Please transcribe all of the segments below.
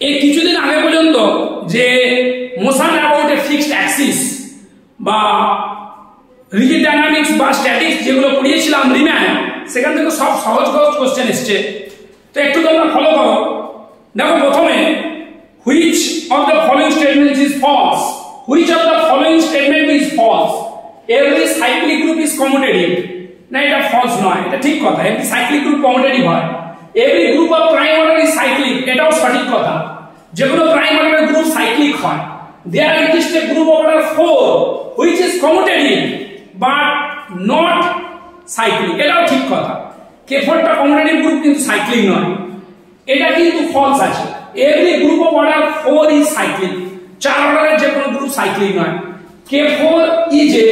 এই কিছুদিন আগে পর্যন্ত যে motion about a fixed Axis বা রিজিড ডাইনামিক্স বা স্ট্যাটিক্স যেগুলো পড়িয়েছিলাম রিম্যান, সেখান থেকে সব সহজ সহজ কোশ্চেন এসছে। তো একটু তোমরা ফলো করো। দেখো প্রথমে, which of the following statement is false? Which of the following statement is false? Every cyclic group is commutative. না, এটা ফলস নয়, এটা ঠিক কথা। এভরি সাইক্লিক গ্রুপ কমিউটেটিভ হয়। Every group of prime order is cyclic, এটাও সঠিক কথা। যেগুলো প্রাইম অর্ডারের গ্রুপ সাইক্লিক হয়। There exist a group of order 4 which is commutative but not cyclic, এটাও ঠিক কথা। K4 টা কমিউটেটিভ গ্রুপ কিন্তু সাইক্লিক নয়, এটা কিন্তু ফলস আছে। Every group of order 4 is cyclic, 4 অর্ডারের যে কোনো গ্রুপ সাইক্লিক নয়। K4 ইজ এ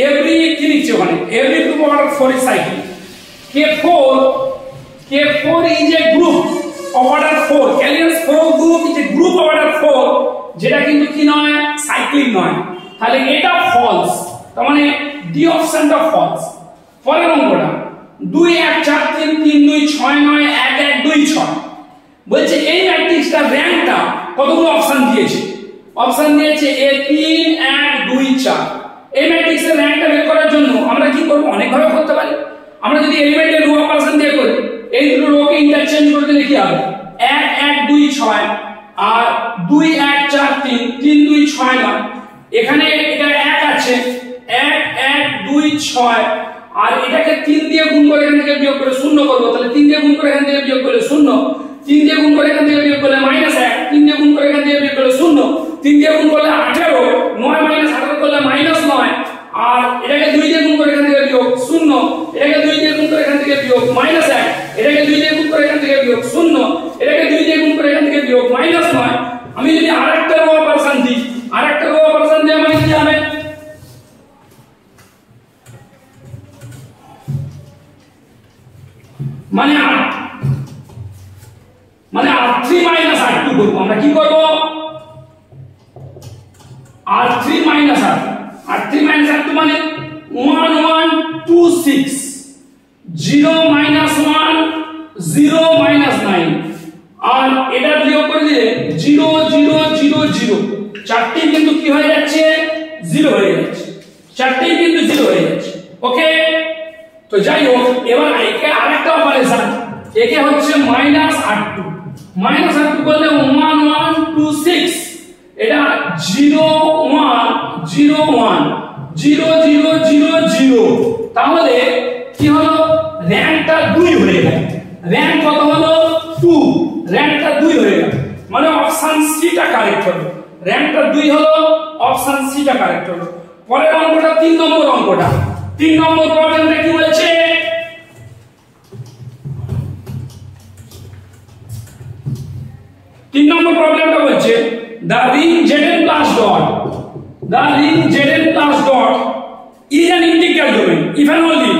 এভরি কি লিখছে ওখানে, every group of order 4 is cyclic. K4 is a group of order 4, ক্যালিয়াস 4 group is a group of order 4, যেটা কিন্তু কি নয়, সাইক্লিক নয়। তাহলে এটা ফলস, তার মানে ডি অপশনটা ফলস। পরের অঙ্কটা 2 1 4 3 3 2 6 9 1 1 2 6 বলছে এই ম্যাট্রিক্সটার র্যাঙ্কটা কতগুলো অপশন দিয়েছে? অপশন দিয়েছে এ 3 1 2 4। এই ম্যাট্রিক্সের র্যাঙ্কটা বের করার জন্য আমরা কি করব? অনেক ভাবে করতে পারি। আমরা যদি এলিমেন্টের রো অপারেশন দিয়ে করি, এই দুটো রোকে ইন্টারচেঞ্জ করে দিলে কি হবে? 1 1 2 6 আর 2 1 4 3 3 2 6 9। এখানে এটা 1 আছে, 1 1 2 6, আর এটাকে 3 দিয়ে গুণ করে এখান থেকে বিয়োগ করে 0 করব। তাহলে 3 দিয়ে গুণ করে এখান থেকে বিয়োগ করলে 0, 3 দিয়ে গুণ করে এখান থেকে বিয়োগ করলে -1, 3 দিয়ে গুণ করে এখান থেকে বিয়োগ করলে 0, 3 দিয়ে গুণ করলে 18, 9 18 করলে -9, আর এটাকে 2 দিয়ে গুণ করে এখান থেকে বিয়োগ 0, এটাকে 2 দিয়ে গুণ করে এখান থেকে বিয়োগ -1, এটাকে 2 দিয়ে গুণ করে এখান থেকে বিয়োগ 0, এটাকে 2 দিয়ে গুণ করে এখান থেকে বিয়োগ -9। আমি যদি আরেকটা রো অপারেশন দিই, আরেকটা রো অপারেশন দিয়ে মানে কি হবে? মানে R3 R2 করব। আমরা কি করব? R3 R2 মানে 1 1 2 6, 0 1 0 9, আর এটা বিয়োগ করে দিলে 0 0 0 0, চারটি কিন্তু কি হয়ে যাচ্ছে? 0 হয়ে যাচ্ছে, চারটি কিন্তু 0 হয়ে যাচ্ছে। ওকে, তো যাই হোক, এবার একে আরেকটা অপারেশন, একে হচ্ছে -R2 করলে 1 1 2 6, এটা 0 1 0 1 0 0 0 0। তাহলে কি হলো? র্যাঙ্কটা 2 হয়ে গেল। র্যাঙ্ক কত হলো? 2, র্যাঙ্কটা 2 হয়ে গেল, মানে অপশন সি টা কারেক্ট হলো। র্যাঙ্কটা 2 হলো, অপশন সি টা কারেক্ট হলো। পরের অঙ্কটা 3 নম্বর অঙ্কটা, 3 নম্বর প্রবলেমটা কি বলছে? 3 নম্বর প্রবলেমটা বলছে the ring Zn plus dot is an integral domain if and only,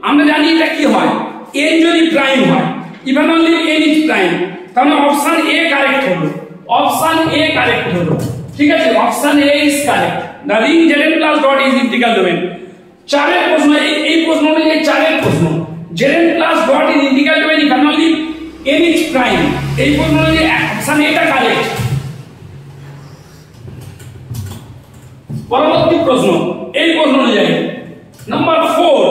আমরা জানি এটা কি হয়, n যদি প্রাইম হয়, if and only n is prime, তাহলে অপশন এ কারেক্ট হলো, অপশন এ কারেক্ট হলো। ঠিক আছে, option A is correct. the ring Zn plus dot is integral domain। চারের প্রশ্ন, এই প্রশ্নটা এই চারের প্রশ্ন, Zn plus dot is integral domain if and only n is prime। এই প্রশ্নটা যে অপশন এটা কারেক্ট। পরবর্তী প্রশ্ন, এই প্রশ্ন অনুযায়ী number 4,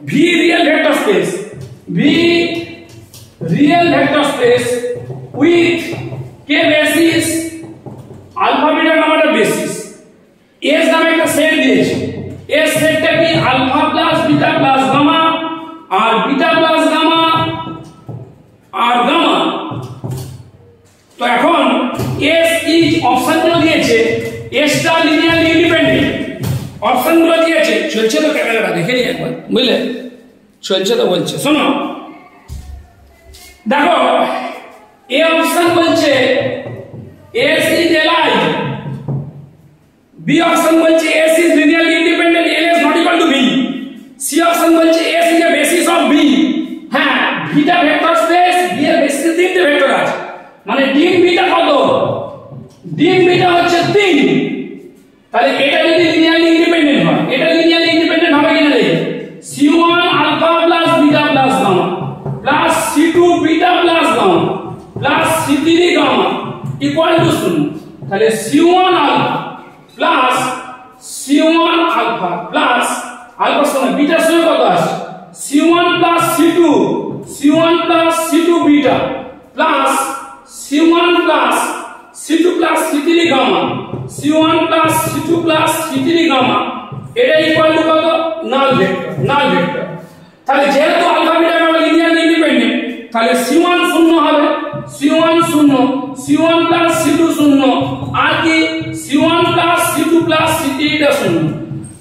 V real vector space with k basis alpha beta নামটা বেসিস, S নামে একটা সেট দিয়েছে। S সেটটা কি? Alpha plus beta plus gamma, আর বিটা প্লাস গামা আর গামা। তো এখন S ইজ অপশনগুলো দিয়েছে, S টা লিনিয়ারলি ইন্ডিপেন্ডেন্ট, অপশনগুলো দিয়েছে। চলছে তো, ক্যামেরাটা দেখে নিই একবার, বুঝলে? চলছে তো, বলছে শোনো। দেখো, এ অপশন বলছে S is alive, B option বলছে S is linearly independent, L is not equal to B, C option বলছে S is a basis of B। হ্যাঁ, বিটা ভেক্টর স্পেস, বি এর বেসিসে তিনটে ভেক্টর আছে, মানে ডিম বিটা কত? ডিম বিটা হচ্ছে 3। তাহলে এটা যদি লিনিয়ারলি ইন্ডিপেন্ডেন্ট হয়, এটা লিনিয়ারলি ইন্ডিপেন্ডেন্ট হবে কিনা দেখি। C1 alpha plus beta plus gamma plus C2 beta plus gamma plus C3 gamma equal to 0 তাহলে c1 alpha plus c1 alpha plus alpha সমান বিটার সঙ্গে কত আছে c1 plus c2 beta plus c1 plus c2 plus c3 gamma c1 plus c2 plus c3 gamma এটা equal to কত null vector তাহলে যেহেতু আলফা বিটা আমরা লিনিয়ারলি ইন্ডিপেন্ডেন্ট তাহলে c1 শূন্য হবে c1 শূন্য c1 প্লাস c2 শূন্য আর কি c1 plus c2 plus c3 এটা শূন্য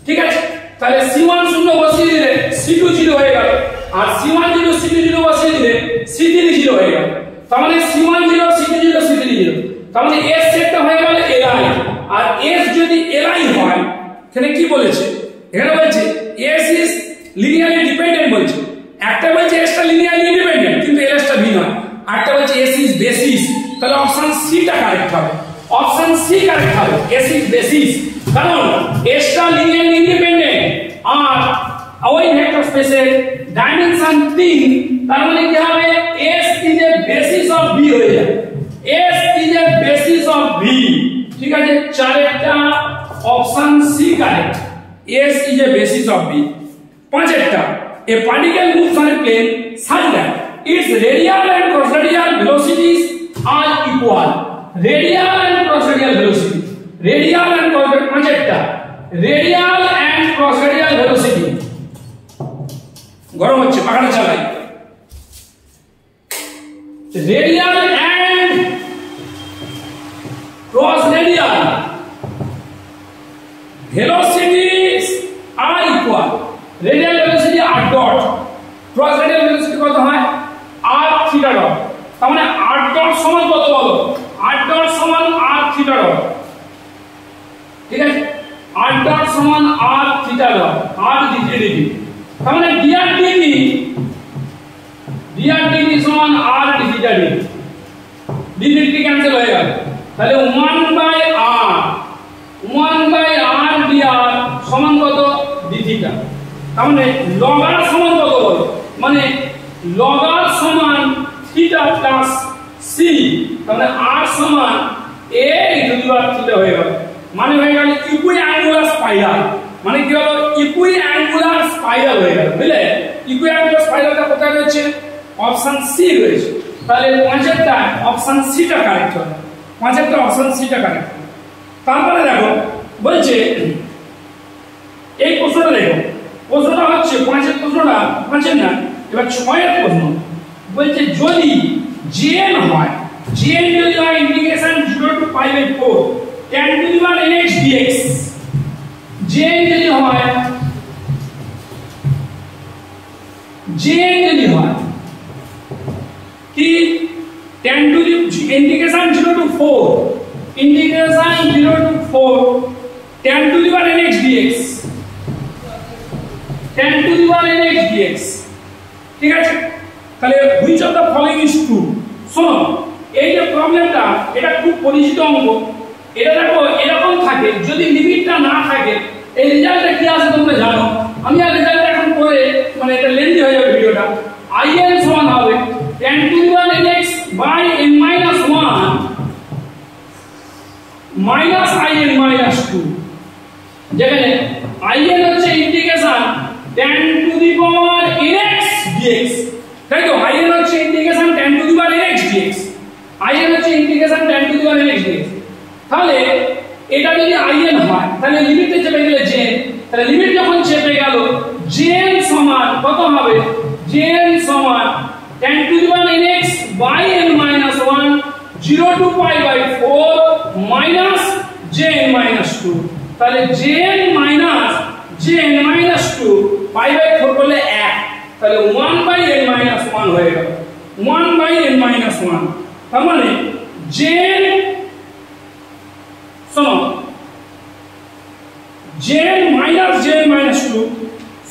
ঠিক আছে তাহলে c1 শূন্য বসিয়ে দিলে c2 0 হয়ে গেল আর c1 0 c2 0 বসিয়ে দিলে c3 0 হয়ে গেল তার মানে c1 0 c2 0 c3 0 তার মানে s সেটটা হয়ে গেল li আর s যদি li হয় এখানে কি বলেছে এখানে বলছে s ইজ লিনিয়ারলি ডিপেন্ডেন্ট বলছে একটা বলছে s টা লিনিয়ারলি ইন্ডিপেন্ডেন্ট কিন্তু ls টা ভি নয় আরেকটা বলছে s ইজ বেসিস তাহলে অপশন সি টা কারেক্ট হবে অপশন সি কারেক্ট হবে s ইজ বেসিস কারণ s টা লিনিয়ারলি ইন্ডিপেন্ডেন্ট আর ওই ভেক্টর স্পেসের ডাইমেনশন 3 তার মানে কি হবে s is a basis of v হয়ে যাবে s is a basis of v ঠিক আছে চারটা option C correct s is a basis of v পাঁচটা a particle moves on a plane such that its radial and cross-radial velocities are equal radial and cross-radial velocity radial and cross-radial পাঁচটা radial and cross-radial velocity গরম হচ্ছে পাখাটা চালাই radial and cross-radial velocities are equal radial velocity r dot cross radial velocity কত হয় r theta dot তার মানে r dot সমান কত বলো r dot সমান r theta dot ঠিক আছে r dot সমান r theta dot r degree তার মানে dr dt সমান r d theta d degree cancel হয়ে গেল তাহলে 1/r dr সমান কত d theta তার মানে log r সমান কত বলো মানে log r সমান থিটা প্লাস c তার মানে r সমান a থিটা হয়ে গেল মানে হয়ে গেল ইকুইঅ্যাঙ্গুলার স্পাইরাল মানে কি হলো ইকুইঅ্যাঙ্গুলার স্পাইরাল হয়ে গেল বুঝলে ইকুইঅ্যাঙ্গুলার স্পাইরালটা কোথায় রয়েছে অপশন সি রয়েছে তাহলে পাঁচটা অপশন সি টা কারেক্ট হবে পাঁচটা অপশন সি টা কারেক্ট তারপরে দেখো বলছে এই প্রশ্নটা দেখো প্রশ্নটা হচ্ছে পাঁচের না এবার ছয়ের প্রশ্ন বলছে যদি jn হয় jn যদি হয় integration 0 to pi by 4 tan to the power nx dx jn যদি হয় কি tan to the integration 0 to 4 integration 0 to 4 tan to the power nx dx tan to the power nx dx ঠিক আছে তাহলে which of the following is true শোনো এই যে প্রবলেমটা এটা খুব পরিচিত অঙ্ক এটা দেখো এরকম থাকে যদি লিমিটটা না থাকে এই রেজাল্টটা কি আসে তোমরা জানো আমি আর রেজাল্ট এখন করে মানে এটা লেন্থি হয়ে যাবে ভিডিওটা in সমান হবে tan to the power nx by n minus 1 minus in minus 2 যেখানে in হচ্ছে integration tan to the power nx dx তাই তো in হচ্ছে integration tan to the power nx dx in হচ্ছে integration tan to the power nx dx তাহলে এটা যদি in হয় তাহলে লিমিটে চেপে গেলে jn তাহলে লিমিট যখন চেপে গেল jn সমান কত হবে jn সমান tan to the power nx by n minus 1 0 to pi by 4 minus jn minus 2 তাহলে jn minus 2 pi by 4 করলে 1 তাহলে 1 by n minus 1 হয়ে গেল 1 by n minus 1 তার মানে jn শোনো jn minus 2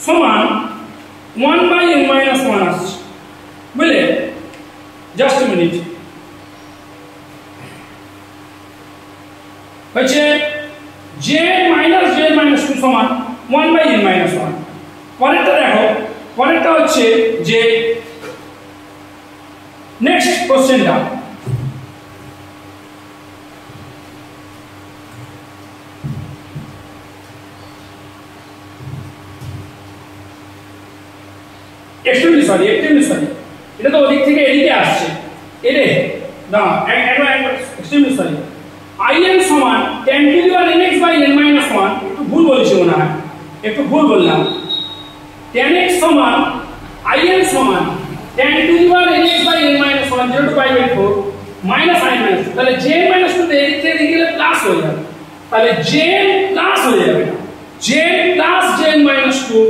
সমান 1 by n minus 1 আসছে বুঝলে জাস্ট a minute হচ্ছে jn minus 2 সমান 1 by n minus 1 পরেরটা দেখো পরেরটা হচ্ছে যে নেক্সট কোশ্চেনটা সরি এটা তো ওদিক থেকে এদিকে আসছে এরে না একবার এক্সট্রিমলি সরি in সমান 10 to the power nx by n minus 1 একটু ভুল বলেছি মনে হয় একটু ভুল বললাম 10x সমান in সমান 10 to the power nx by n minus 1 0 to pi by 4 minus i minus তাহলে j মাইনাস 2 তে এদিক থেকে গেলে প্লাস হয়ে যাবে তাহলে j প্লাস হয়ে যাবে j plus j minus 2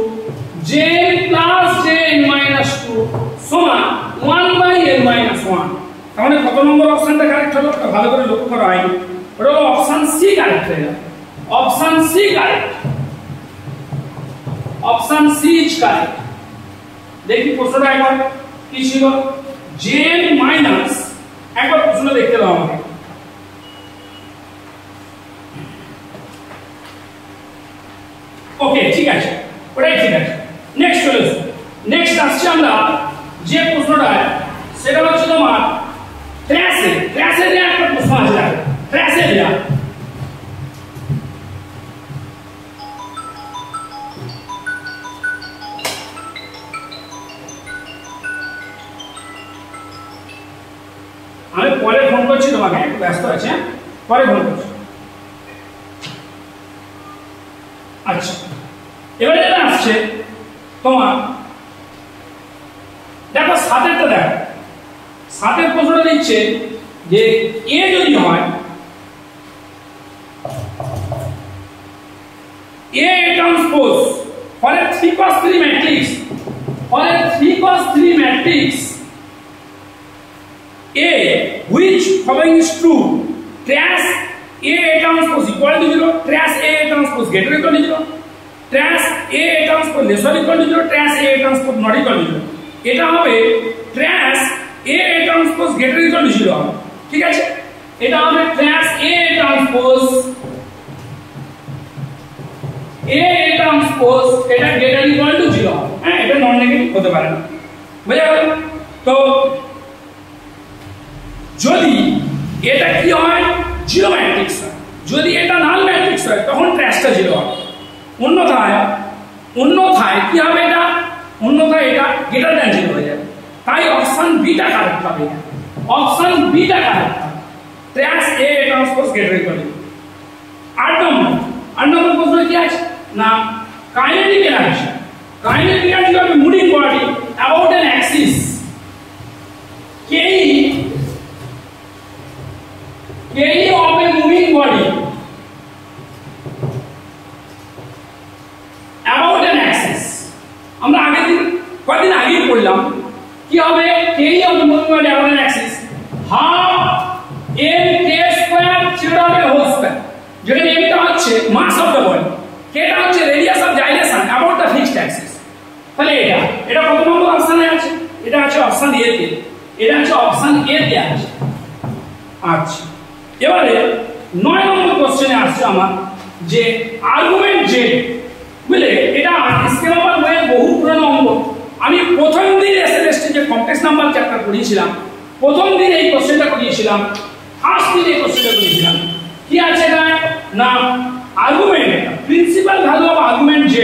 j plus j minus 2 সমান 1 বাই n মাইনাস 1 তাহলে কত নম্বর অপশনটা কারেক্ট হলো ভালো করে লক্ষ্য করো আইনি ওটা হলো অপশন সি কারেক্ট হয়ে যাবে option C correct option C is correct দেখি প্রশ্নটা একবার কি ছিল j মাইনাস একবার প্রশ্ন দেখতে দাও আমাকে ওকে ঠিক আছে ওটাই ঠিক আছে নেক্সট চলে আসো নেক্সট আসছে আমরা যে প্রশ্নটা সেটা হচ্ছে তোমার ট্র্যাসে দেয়া একটা প্রশ্ন আছে ট্র্যাসে দেয়া আমি পরে ফোন করছি তোমাকে একটু ব্যস্ত আছে পরে ফোন করছি আচ্ছা এবারে যেটা আসছে তোমার দেখো সাতেরটা দেখো সাতের প্রশ্নটা দিচ্ছে যে এ যদি হয় A transpose for a 3 × 3 matrix A which following is true trace A transpose equal to 0 trace A transpose greater than equal to 0 trace A transpose lesser than equal to 0 trace A transpose not equal to 0 এটা হবে trace A transpose greater than equal to 0 হবে ঠিক আছে এটা হবে trace A transpose এটা greater than equal to 0 হ্যাঁ এটা নন নেগেটিভ হতে পারে না বুঝা গেল তো যদি এটা কি হয় জিরো ম্যাট্রিক্স হয় যদি এটা নাল ম্যাট্রিক্স হয় তখন ট্র্যাশটা জিরো হবে অন্যথায় কি হবে এটা অন্যথায় এটা গ্রেটার দ্যান জিরো হয়ে যাবে তাই অপশন বিটা কারেক্ট হবে অপশন বিটা কারেক্ট হবে trash A transpose greater equal to 8 নম্বর প্রশ্ন কি আছে না kinetic energy of a moving body about an axis ke of a moving body about an axis আমরা কয়েকদিন আগে পড়লাম কি হবে ke of a moving body about an axis half m k square theorem এর হোল স্কয়ার যেখানে m টা হচ্ছে mass of the body k টা হচ্ছে radius of gyration about the fixed axis তাহলে এটা কত নম্বর অপশনে আছে এটা আছে অপশন এ তে এটা আছে অপশন এ তে আছে আচ্ছা এবারে 9 নম্বর কোশ্চেনে আসছে আমার যে আর্গুমেন্ট জে বুঝলে এটা স্কেলার ওয়ে বহু পুরনো অঙ্ক আমি প্রথম দিন এসএলএসটি যে কমপ্লেক্স নাম্বার চ্যাপ্টার পড়িয়েছিলাম প্রথম দিন এই কোশ্চেনটা করিয়েছিলাম ফার্স্ট দিন এই কোশ্চেনটা করিয়েছিলাম কি আছে এটা না argument principal value of argument z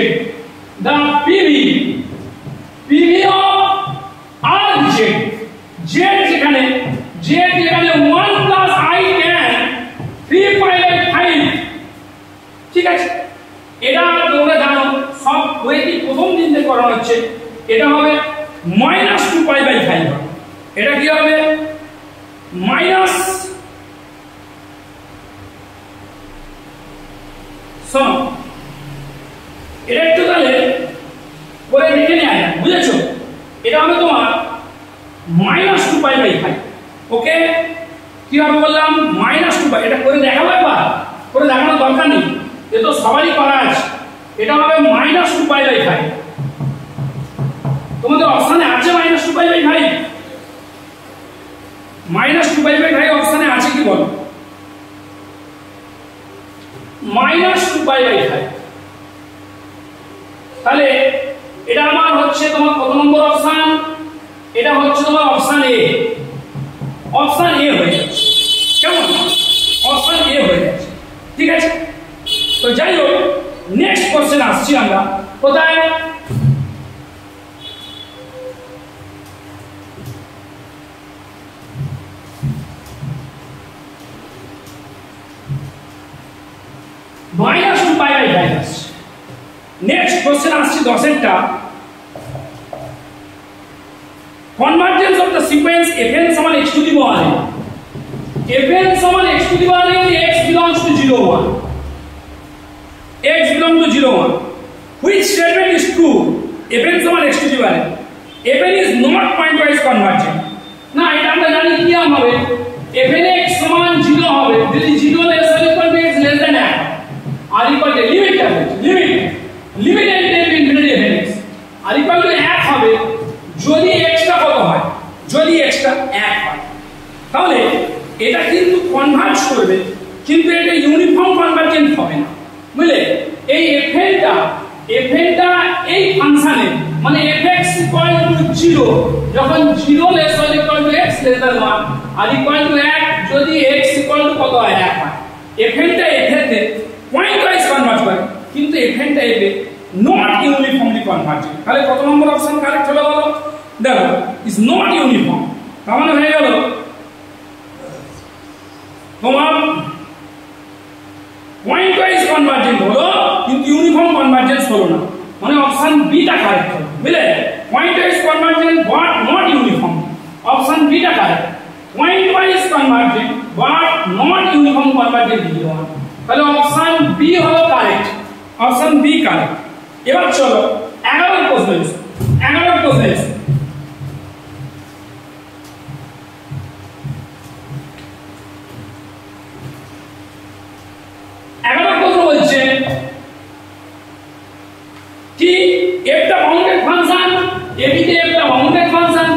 the pv of rz z যেখানে 1 plus I tan 3 pi by 5 ঠিক আছে এটা তোমরা জানো সব ওয়েটি প্রথম দিন থেকে করা হচ্ছে এটা হবে -2 pi by 5 এটা কি হবে মাইনাস সম এটা একটু তাহলে পরে দেখে নিয়ে আয় বুঝেছো এটা হবে তোমার -2 পাই বাই 5 ওকে কি হবে বললাম -2 পাই এটা করে দেখাবো একবার করে দেখানোর দরকার নেই এ তো সবারই করা আছে এটা হবে -2 পাই বাই 5 তোমাদের অপশনে আছে -2 পাই বাই 5 -2 পাই বাই 5 অপশনে আছে কি বলো -2 পাই বাই 5 তাহলে এটা আমার হচ্ছে তোমার কত নম্বর অপশন এটা হচ্ছে তোমার অপশন এ হয়ে যাচ্ছে কেমন অপশন এ হয়ে যাচ্ছে ঠিক আছে তো যাই হোক নেক্সট কোশ্চেন আসছি আমরা কোথায় নেক্সট কোশ্চেন আসছে 10 এরটা convergence of the sequence fn সমান x to the power n fn সমান x to the power n x belongs to 0 1 x belongs to 0 1 which statement is true fn সমান x to the power n fn is not pointwise convergent না এটা আমরা জানি কি হবে fn x সমান 0 হবে যদি 0 less than equal to x less than 1 R equal to limit and infinity fn x R equal to 1 হবে যদি x টা কত হয় যদি x টা 1 হয় তাহলে এটা কিন্তু কনভার্জ করবে কিন্তু এটা ইউনিফর্ম কনভার্জেন্ট হবে না বুঝলে এই fn টা এই ফাংশনে মানে fx = 0 যখন 0 লেস হয় equal to x less than 1 আর ইকুয়াল টু 1 যদি x ইকুয়াল টু কত হয় 1 হয় fn টা এক্ষেত্রে পয়েন্ট ওয়াইজ কনভার্জ করে কিন্তু fn টা এবে নট ইউনিফর্মলি কনভার্জেন্ট তাহলে কত নম্বর অপশন কারেক্ট হলো বলো দেখো ইজ নট ইউনিফর্ম তার মানে হয়ে গেল তোমার পয়েন্ট ওয়াইজ কনভার্জেন্ট হলো কিন্তু ইউনিফর্ম কনভার্জেন্স হলো না মানে অপশন বি টা কারেক্ট হলো বুঝলে point wise convergent but not uniform option B টা correct point wise convergent but not uniform convergent দিল তাহলে অপশন বি হলো কারেক্ট অপশন বি কারেক্ট এবার চলো 11 প্রশ্ন 11 প্রশ্ন কি একটা বাউন্ডেড ফাংশন ab তে একটা বাউন্ডেড ফাংশন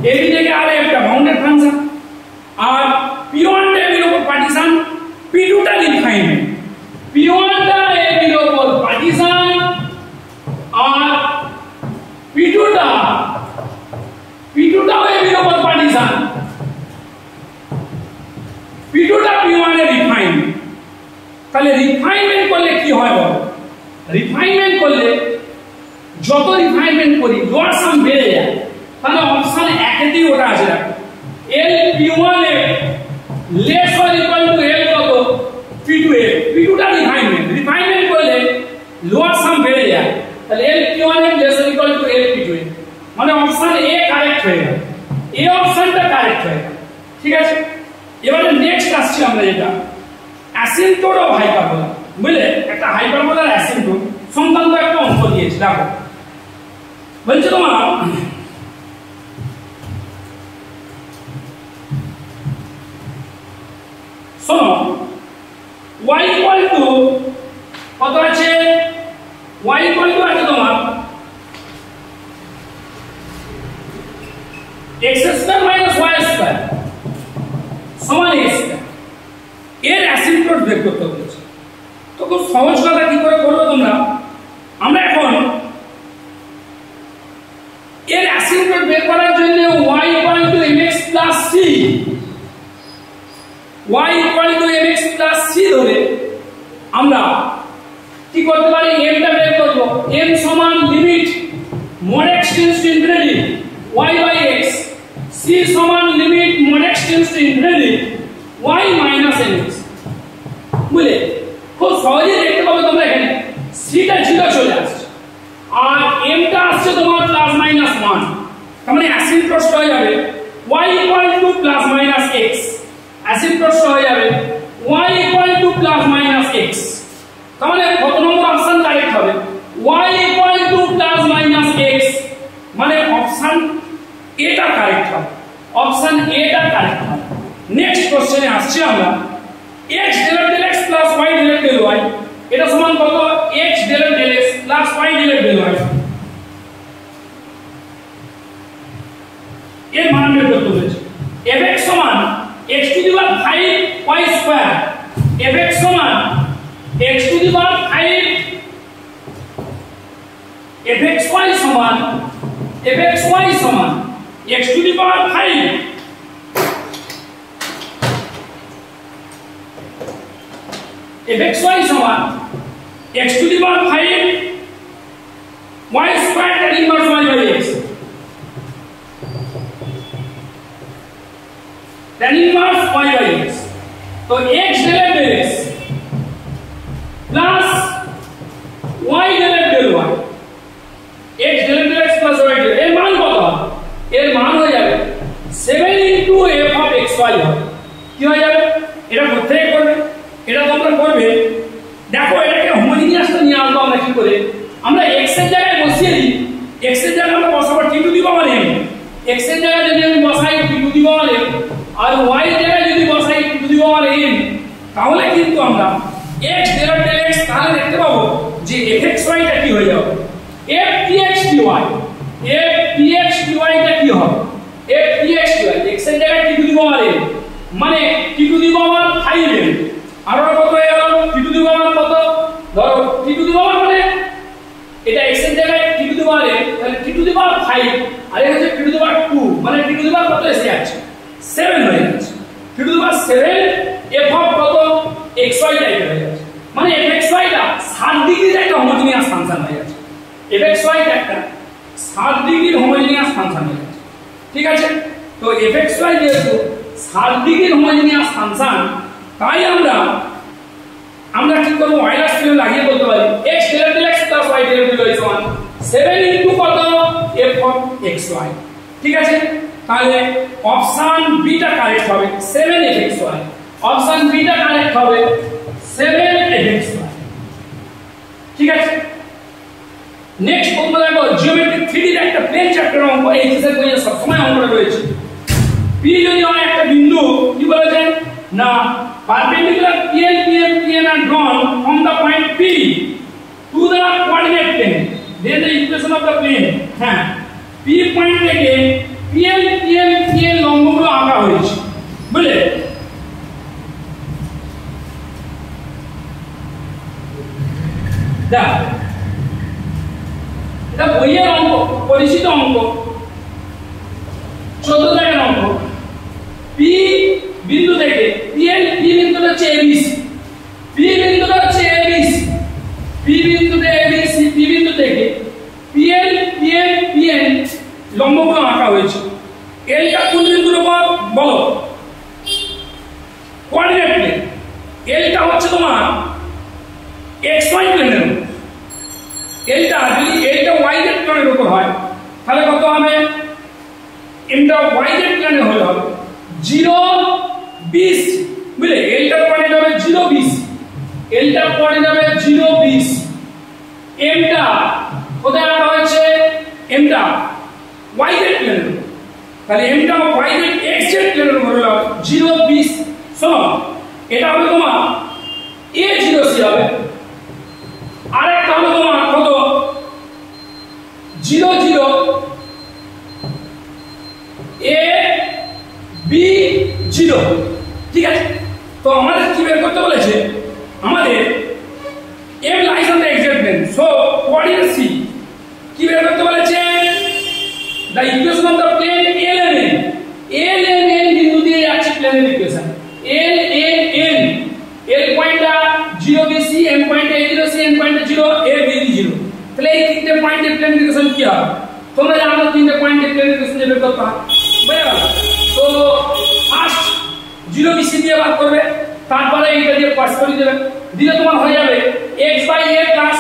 ab থেকে আর একটা বাউন্ডেড ফাংশন আর p1 টা ab এর উপর পার্টিশন p2 টা রিফাইনমেন্ট p1 টা ab এর উপর পার্টিশন আর p2 টা ab এর উপর পার্টিশন p2 টা p1 এর রিফাইনমেন্ট তাহলে রিফাইনমেন্ট করলে কি হয় বলো রিফাইনমেন্ট করলে যত রিফাইনমেন্ট করি লোয়ার সাম বেড়ে যায় তাহলে অপশন 1 এতেই ওটা আছে দেখো l p1 A less or equal to l কত p2 এ p2 টা রিফাইনমেন্ট করলে লোয়ার সাম বেড়ে যায় তাহলে l p1 A less or equal to l p2 এ মানে অপশন a কারেক্ট হয়ে গেল এই অপশনটা কারেক্ট হয়ে গেল ঠিক আছে এবারে নেক্সট আসছে আমরা যেটা অ্যাসিম্পটোট অফ হাইপারবোলা বুঝলে একটা হাইপারবোলার অ্যাসিম্পটোট সংক্রান্ত একটা অঙ্ক দিয়েছে দেখো বলছে তোমার শোনো y ইকুয়াল টু কত আছে y ইকুয়াল টু আছে তোমার x square minus y square সমান x এর অ্যাসিম্পটোট বের করতে বলেছে তো খুব সহজ কথা কি করে করবে তোমরা আমরা এখন এর অ্যাসিম্পটোট বের করার জন্য y equal to mx plus c y equal to mx plus c ধরে আমরা কি করতে পারি m টা বের করব m সমান limit mod x tends to infinity y by x c সমান limit mod x tends to infinity y minus mx বুঝলে খুব সহজে দেখতে পাবে তোমরা এখানে c টা 0 চলে আসছে আর m টা আসছে তোমার প্লাস মাইনাস 1 তার মানে অ্যাসিম্পটোট হয়ে যাবে y equal to plus minus x অ্যাসিম্পটোট হয়ে যাবে y equal to plus minus x তার মানে কত নম্বর অপশন কারেক্ট হবে y equal to plus minus x মানে অপশন a টা কারেক্ট হবে অপশন a টা কারেক্ট হবে নেক্সট কোশ্চেনে আসছে আমরা x del x plus y del y এটা সমান কত x del x plus y del y এর মান বের করতে বলেছে fx সমান x to the power 5 y square fx সমান x to the power 5 fxy সমান x to the power 5 fxy সমান x to the power 5 y square tan inverse y by x tan inverse y by x तो x del x plus y del del y x del del x plus y del এর মান কত হবে? এর মান হয়ে যাবে 7 into f of xy হবে। কি হয়ে যাবে? এটা কোথায় করবে? এটা তোমরা করবে, দেখো এটাকে হোমোজিনিয়াসটা নিয়ে আসবো আমরা কি করে? আমরা x এর জায়গায় বসিয়ে দিই, x এর জায়গায় আমরা বসাবো t to the power m, x এর জায়গায় যদি আমি বসাই t to the power m আর y এর জায়গায় যদি বসাই t to the power n, তাহলে কিন্তু আমরা x del del x তাহলে দেখতে পাবো যে fxy টা কি হয়ে যাবে? ftxty, ftxty টা কি হবে? ftxty x এর জায়গায় t to the power m মানে t to the power 5m, আর কত হয়ে গেল? t টু দি পাওয়ার কত? ধরো t টু দি পাওয়ার মানে এটা x এর জায়গায় t to the power m, তাহলে t টু দি পাওয়ার 5 আর এটা হচ্ছে t টু দি পাওয়ার 2 মানে t টু দি পাওয়ার কত এসে যাচ্ছে? 7 হয়ে যাচ্ছে। t to the power 7 f of কত? xy টাইপের হয়ে যাচ্ছে, মানে fxy টা 60 ডিগ্রির একটা হোমোজিনিয়াস ফাংশন হয়ে যাচ্ছে। fxy টা একটা 60 ডিগ্রির হোমোজিনিয়াস ফাংশন হয়ে যাচ্ছে, ঠিক আছে? তো fxy যেহেতু 60 ডিগ্রির হোমোজিনিয়াস ফাংশন, তাই আমরা কি করব? ওয়লারস থিওরেম লাগিয়ে বলতে পারি x del del x plus y del del y সমান 7 into কত? f of xy, ঠিক আছে? তাহলে অপশন বি টা কারেক্ট হবে 7fxy, অপশন বি টা কারেক্ট হবে 7fxy, ঠিক আছে? নেক্সট তোমরা দেখো জিওমেট্রি 3D এর একটা প্লেন চ্যাপ্টার অঙ্ক, এই এক্সারসাইজ বইয়ে সব সময় অঙ্কটা রয়েছে। p যদি হয় একটা বিন্দু, কি বলেছেন না perpendicular PN are drawn from the point P to the coordinate plane, then the equation of the plane, হ্যাঁ P পয়েন্ট থেকে PN লম্বগুলো আঁকা হয়েছে, বুঝলে? দেখ এটা বইয়ের অঙ্ক, পরিচিত অঙ্ক, 14 দাগের অঙ্ক। P বিন্দু থেকে P বিন্দুটা হচ্ছে ABC, P বিন্দুটা হচ্ছে ABC, P বিন্দুতে ABC, P বিন্দু থেকে PN লম্বগুলো আঁকা হয়েছে। L টা কোন বিন্দুর উপর বলো? Coordinate plane. L টা হচ্ছে তোমার xy প্লেনের উপর, L টা যদি L টা y z প্লেনের উপর হয় তাহলে কত হবে? M টা y z প্লেনে হলে হবে 0 20, বুঝলে? L টা কোঅর্ডিনেট হবে 0 20, L টা কোঅর্ডিনেট হবে 0 20, M টা কোথায় রাখা হয়েছে? M টা y z প্লেনের উপর, তাহলে M টা y z x z প্লেনের উপর হলো 0 20। শোনো এটা হবে তোমার a0c হবে, আরেকটা হবে তোমার কত? 0 0 a b 0, ঠিক আছে? তো আমাদের কি বের করতে বলেছে? আমাদের m lies on the xz plane, so coordinate c কি বের করতে বলেছে? the equation of the plane ln বিন্দু দিয়ে যাচ্ছে প্লেনের ইকুয়েশন ln, l পয়েন্টটা 0 bc, m পয়েন্টে a0c, n পয়েন্টে 0, a b 0, তাহলে এই তিনটে পয়েন্টের প্লেন ইকুয়েশন কি হবে? তোমরা জানো তিনটে পয়েন্টের প্লেন ইকুয়েশন বের করতে হয়, বুঝে গেল? তো ফার্স্ট 0 bc দিয়ে বার করবে, তারপরে এইটা দিয়ে পাস করে দেবে, দিলে তোমার হয়ে যাবে x/a plus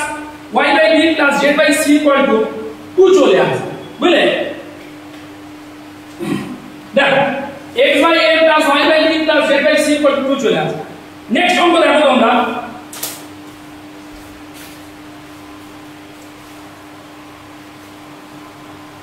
y/b plus z/c equal to 2 চলে আসবে, বুঝলে? দেখো x/a plus y/b plus z/c equal to 2 চলে আসবে। নেক্সট অঙ্ক দেখো তোমরা